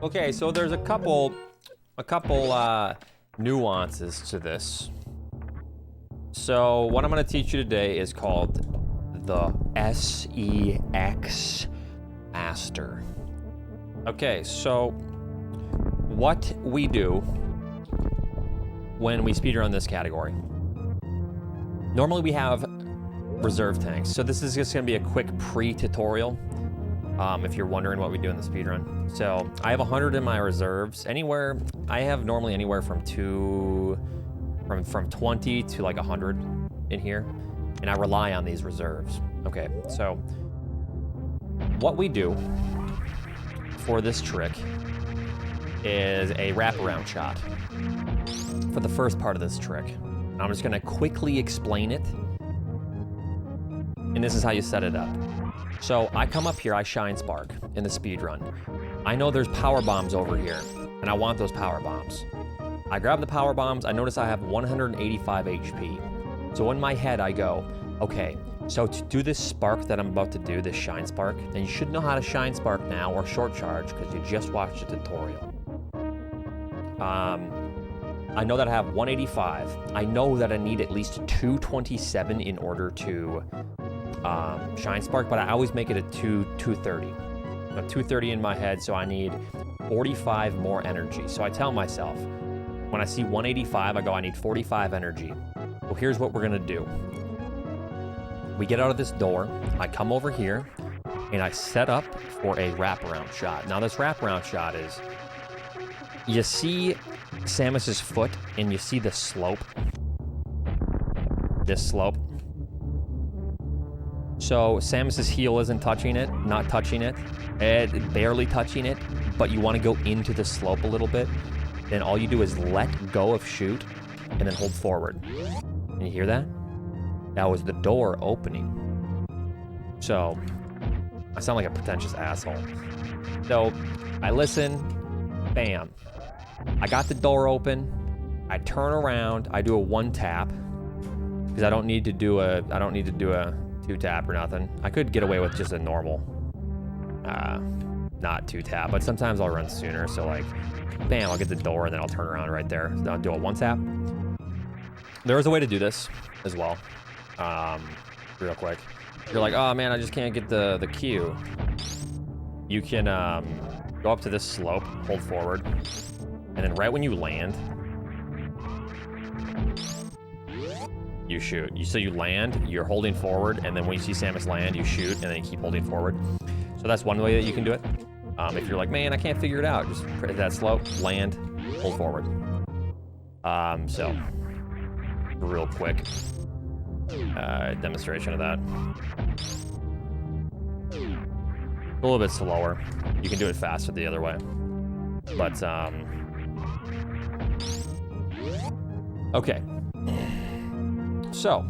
Okay, so there's a couple nuances to this. So what I'm gonna teach you today is called the SEX Master. Okay, so what we do when we speedrun this category. Normally we have reserve tanks. So this is just gonna be a quick pre-tutorial. If you're wondering what we do in the speedrun. So I have 100 in my reserves. I have normally anywhere from 20 to like 100 in here. And I rely on these reserves. Okay, so what we do for this trick is a wraparound shot for the first part of this trick. I'm just gonna quickly explain it. And this is how you set it up. So I come up here, I shine spark in the speedrun. I know there's power bombs over here, and I want those power bombs. I grab the power bombs, I notice I have 185 HP. So in my head I go, okay, so to do this spark that I'm about to do, this shine spark, and you should know how to shine spark now or short charge because you just watched a tutorial. I know that I have 185. I know that I need at least 227 in order to shine spark, but I always make it a 230. A 230 in my head, so I need 45 more energy. So I tell myself, when I see 185, I go, I need 45 energy. Well, here's what we're gonna do. We get out of this door, I come over here, and I set up for a wraparound shot. Now this wraparound shot is, you see Samus's foot, and you see the slope. This slope. So Samus's heel isn't touching it, not touching it, barely touching it, but you want to go into the slope a little bit. Then all you do is let go of shoot and then hold forward. Can you hear that? That was the door opening. So I sound like a pretentious asshole. So I listen, bam. I got the door open. I turn around. I do a one tap because I don't need to do a two tap or nothing. I could get away with just a normal, not two tap, but sometimes I'll run sooner. So like, bam, I'll get the door and then I'll turn around right there. So I'll do a one tap. There is a way to do this as well. Real quick. You're like, oh man, I just can't get the cue. You can go up to this slope, hold forward, and then right when you land, you shoot. So you land, you're holding forward, and then when you see Samus land, you shoot, and then you keep holding forward. So that's one way that you can do it. If you're like, man, I can't figure it out, just hit that slope, land, hold forward. So real quick demonstration of that. A little bit slower. You can do it faster the other way. But okay. So,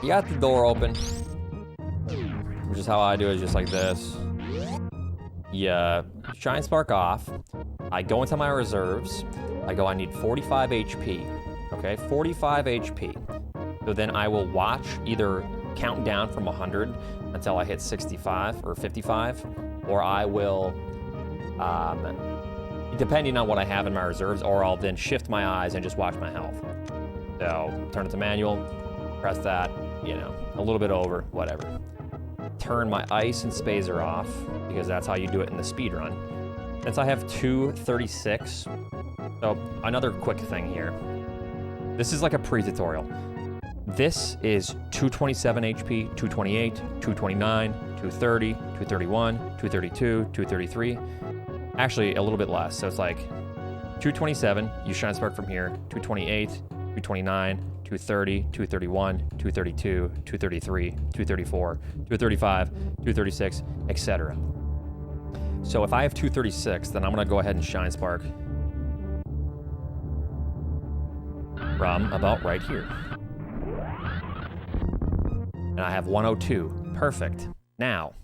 you got the door open, which is how I do it, just like this. You shine spark off. I go into my reserves. I go, I need 45 HP. Okay, 45 HP. So then I will watch, either count down from 100 until I hit 65 or 55, or I will, depending on what I have in my reserves, or I'll then shift my eyes and just watch my health. So turn it to manual, press that, you know, a little bit over, whatever. Turn my ice and spacer off, because that's how you do it in the speedrun. Since I have 236, so another quick thing here. This is like a pre-tutorial. This is 227 HP, 228, 229, 230, 231, 232, 233. Actually, a little bit less, so it's like 227, you shine spark from here, 228, 229, 230, 231, 232, 233, 234, 235, 236, etc. So if I have 236, then I'm gonna go ahead and shine spark from about right here. And I have 102, perfect. Now,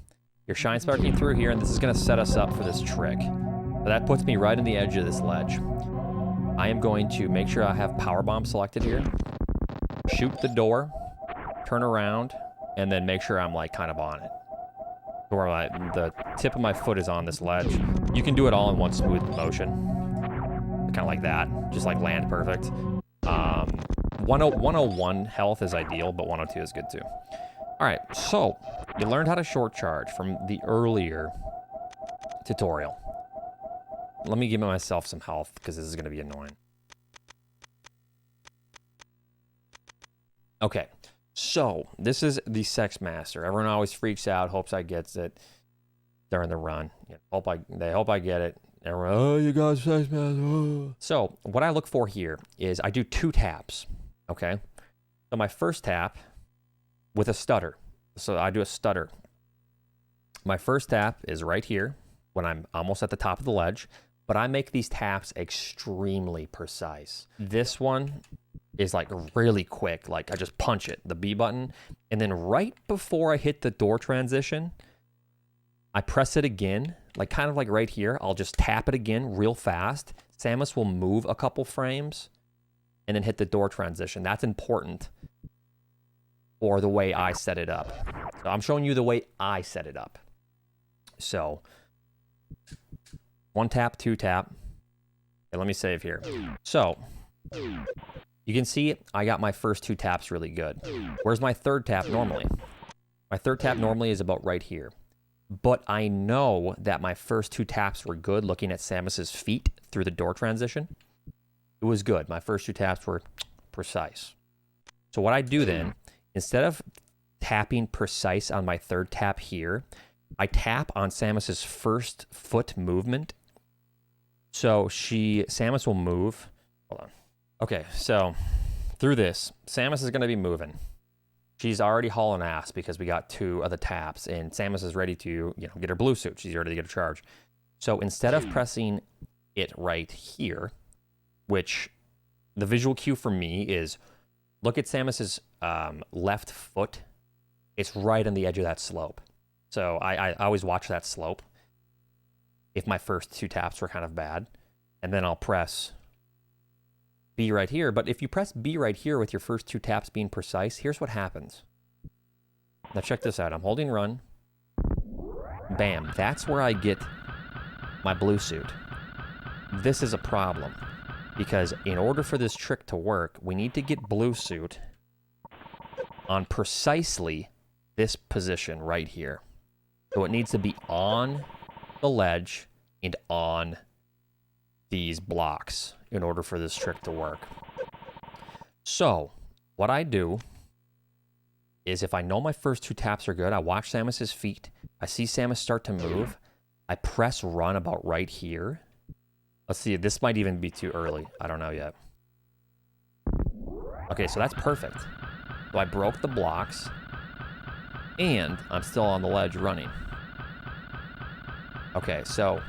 you're shine sparking through here, and this is gonna set us up for this trick. So that puts me right in the edge of this ledge. I am going to make sure I have power bomb selected here, shoot the door, turn around, and then make sure I'm like kind of on it. where the tip of my foot is on this ledge. You can do it all in one smooth motion. Kind of like that. Just like land perfect. 101 health is ideal, but 102 is good too. All right, so you learned how to short charge from the earlier tutorial. Let me give myself some health because this is going to be annoying. Okay, so this is the Sex Master. Everyone always freaks out, hopes I gets it during the run. They hope I get it. Everyone, oh, you got Sex Master. Oh. So what I look for here is I do 2 taps. Okay, so my first tap with a stutter. So I do a stutter. My first tap is right here when I'm almost at the top of the ledge, but I make these taps extremely precise. This one is like really quick. Like I just punch it, the B button, and then right before I hit the door transition, I press it again, like kind of like right here. I'll just tap it again real fast. Samus will move a couple frames and then hit the door transition. That's important for the way I set it up. So I'm showing you the way I set it up. So 1 tap, 2 tap. Okay, let me save here. So you can see I got my first 2 taps really good. Where's my 3rd tap normally? My 3rd tap normally is about right here. But I know that my first 2 taps were good looking at Samus's feet through the door transition. It was good. My first 2 taps were precise. So what I do then, instead of tapping precise on my 3rd tap here, I tap on Samus's first foot movement. So Samus will move. Hold on. Okay, so through this, Samus is going to be moving. She's already hauling ass because we got 2 of the taps, and Samus is ready to, get her blue suit. She's ready to get a charge. So instead of pressing it right here, which the visual cue for me is, look at Samus's left foot. It's right on the edge of that slope. So I always watch that slope if my first 2 taps were kind of bad. And then I'll press B right here. But if you press B right here with your first 2 taps being precise, here's what happens. Now check this out. I'm holding run. Bam. That's where I get my blue suit. This is a problem, because in order for this trick to work, we need to get blue suit on precisely this position right here. So it needs to be on the ledge and on these blocks in order for this trick to work. So what I do is, if I know my first 2 taps are good, I watch Samus's feet. I see Samus start to move. I press run about right here. Let's see, this might even be too early. I don't know yet. Okay, so that's perfect. So I broke the blocks, and I'm still on the ledge running. Okay, so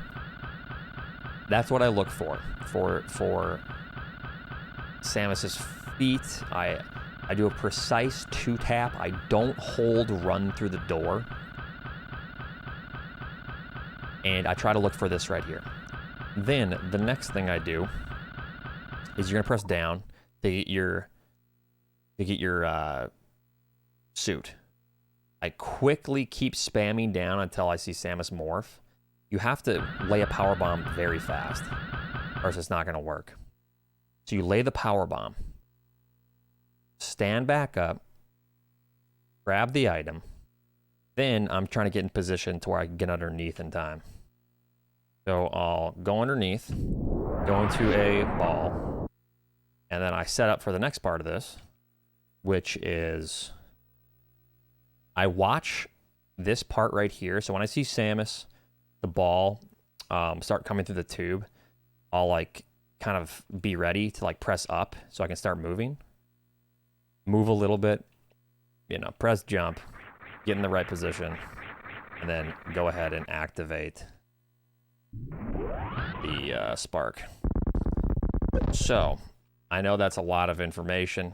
that's what I look for Samus's feet. I do a precise 2 tap. I don't hold run through the door. And I try to look for this right here. Then the next thing I do is you're gonna press down to get your suit. I quickly keep spamming down until I see Samus morph. You have to lay a power bomb very fast, or else it's not gonna work. So you lay the power bomb, stand back up, grab the item. Then I'm trying to get in position to where I can get underneath in time. So I'll go underneath, go into a ball, and then I set up for the next part of this, which is I watch this part right here. So when I see Samus, the ball, start coming through the tube, I'll like kind of be ready to like press up so I can start moving. Move a little bit, press jump, get in the right position, and then go ahead and activate the spark. So I know that's a lot of information.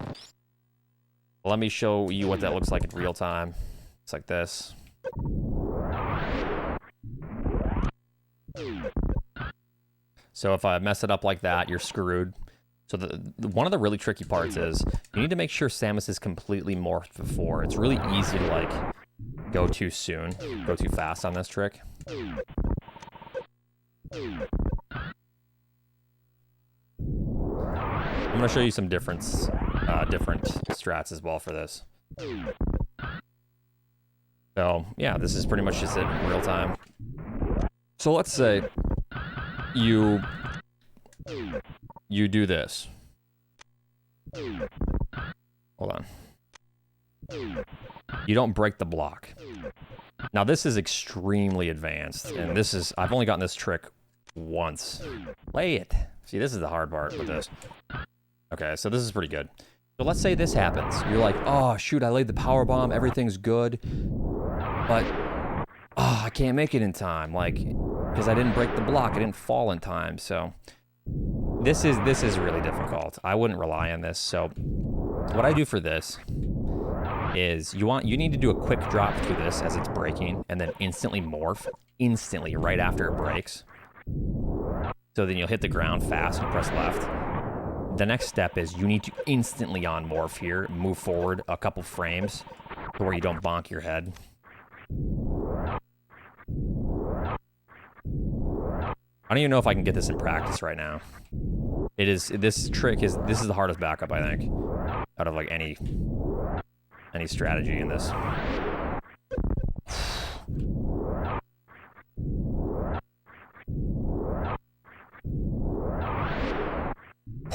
Let me show you what that looks like in real time. It's like this. So if I mess it up like that, you're screwed. So one of the really tricky parts is you need to make sure Samus is completely morphed before. It's really easy to like go too soon, go too fast on this trick. I'm gonna show you some different strats as well for this. So yeah, this is pretty much just it in real time. So let's say you do this. Hold on. You don't break the block. Now this is extremely advanced, and this is, I've only gotten this trick once. Play it. See, this is the hard part with this. Okay, so this is pretty good. So let's say this happens. You're like, oh shoot, I laid the power bomb, everything's good, but oh, I can't make it in time, like, because I didn't break the block, I didn't fall in time. So this is really difficult. I wouldn't rely on this. So what I do for this is you need to do a quick drop through this as it's breaking, and then instantly morph instantly right after it breaks. So then you'll hit the ground fast and press left. The next step is you need to instantly on morph here, move forward a couple frames to where you don't bonk your head. I don't even know if I can get this in practice right now. This trick is the hardest backup, I think, out of like any strategy in this.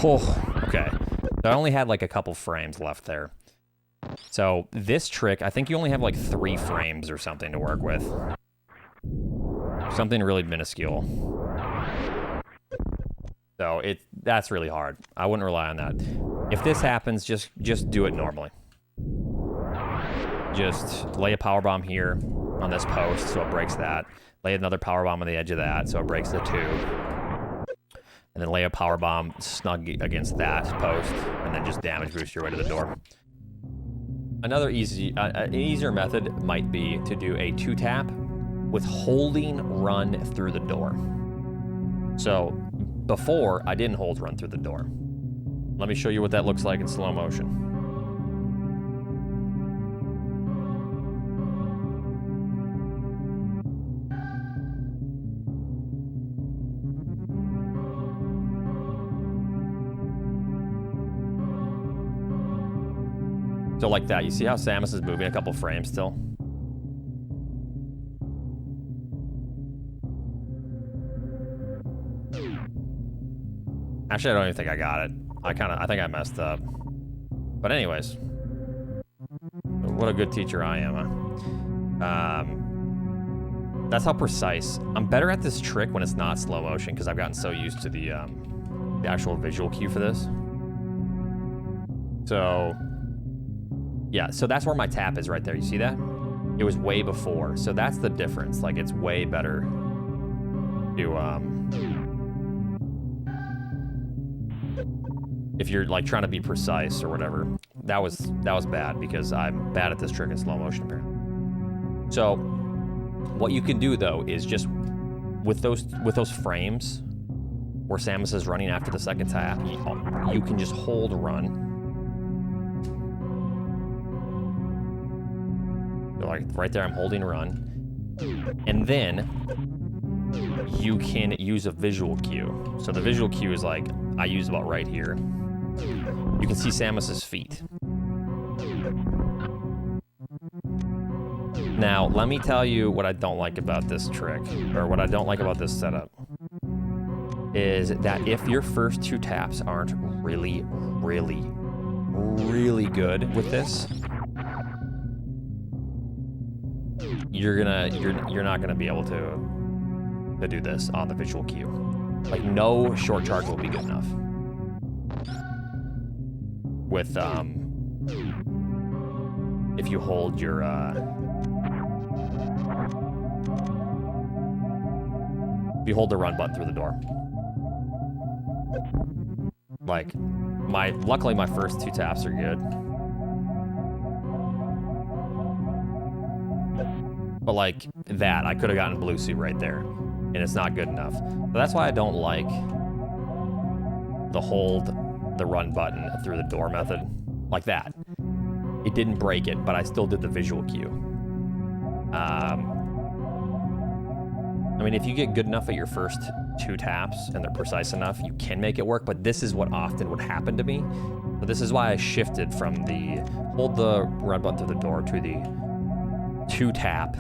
Oh, okay. So I only had like a couple frames left there. So this trick, I think you only have like 3 frames or something to work with. Something really minuscule. So that's really hard. I wouldn't rely on that. If this happens, just do it normally. Just lay a power bomb here on this post so it breaks that. Lay another power bomb on the edge of that so it breaks the tube. And then lay a power bomb snug against that post, and then just damage boost your way to the door. Another easier method might be to do a 2-tap with holding run through the door. So before, I didn't hold run through the door. Let me show you what that looks like in slow motion. So like that, you see how Samus is moving a couple frames still? Actually, I don't even think I got it. I think I messed up. But anyways, what a good teacher I am, huh? That's how precise. I'm better at this trick when it's not slow motion because I've gotten so used to the actual visual cue for this. So yeah, so that's where my tap is right there. You see that? It was way before. So that's the difference. Like, it's way better to, if you're like trying to be precise or whatever. That was bad because I'm bad at this trick in slow motion apparently. So what you can do though is just with those frames where Samus is running after the second tap, you can just hold run. Like right there, I'm holding run. And then you can use a visual cue. So the visual cue is like, I use about right here. You can see Samus's feet. Now, let me tell you what I don't like about this trick, or what I don't like about this setup, is that if your first 2 taps aren't really, really, really good with this, you're not gonna be able to do this on the visual cue. Like, no short charge will be good enough. With if you hold your if you hold the run button through the door. Like, luckily my first 2 taps are good. But like that, I could have gotten blue suit right there, and it's not good enough. So that's why I don't like the hold the run button through the door method like that. It didn't break it, but I still did the visual cue. I mean, if you get good enough at your first 2 taps and they're precise enough, you can make it work, but this is what often would happen to me. So this is why I shifted from the hold the red button to the door to the 2 tap,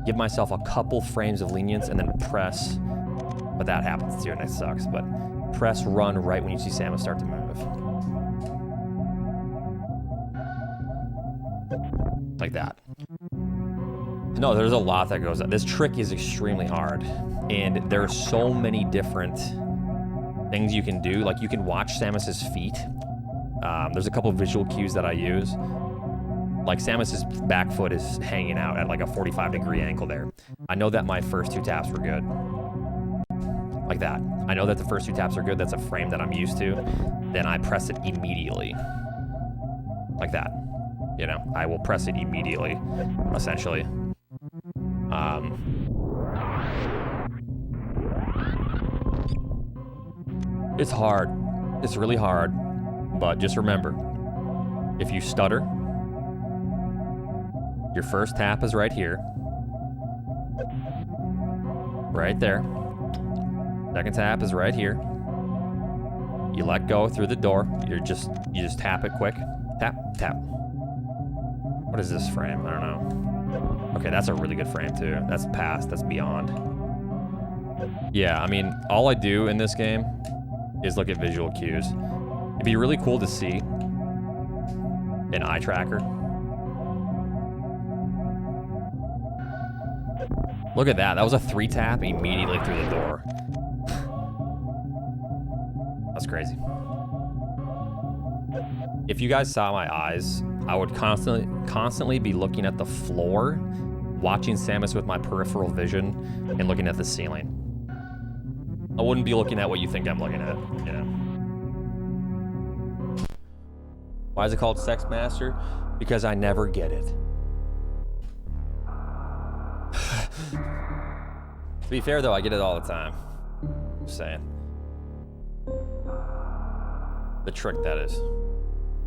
give myself a couple frames of lenience, and then press, but that happens too, and it sucks, but press run right when you see Samus start to move. Like that. No, there's a lot that goes on. This trick is extremely hard, and there are so many different things you can do. Like, you can watch Samus's feet. There's a couple visual cues that I use. Like, Samus's back foot is hanging out at like a 45-degree angle there. I know that my first 2 taps were good. Like that. I know that the first 2 taps are good. That's a frame that I'm used to. Then I press it immediately. Like that. You know, I will press it immediately, essentially. It's hard. It's really hard. But just remember, if you stutter, your first tap is right here. Right there. Second tap is right here. You let go through the door. You just tap it quick. Tap, tap. What is this frame? I don't know. Okay, that's a really good frame too. That's past, that's beyond. Yeah, I mean, all I do in this game is look at visual cues. It'd be really cool to see an eye tracker. Look at that. That was a 3 tap immediately through the door. That's crazy. If you guys saw my eyes, I would constantly be looking at the floor, watching Samus with my peripheral vision, and looking at the ceiling. I wouldn't be looking at what you think I'm looking at, you know. Why is it called Sex Master? Because I never get it. To be fair though, I get it all the time. Just saying. The trick, that is.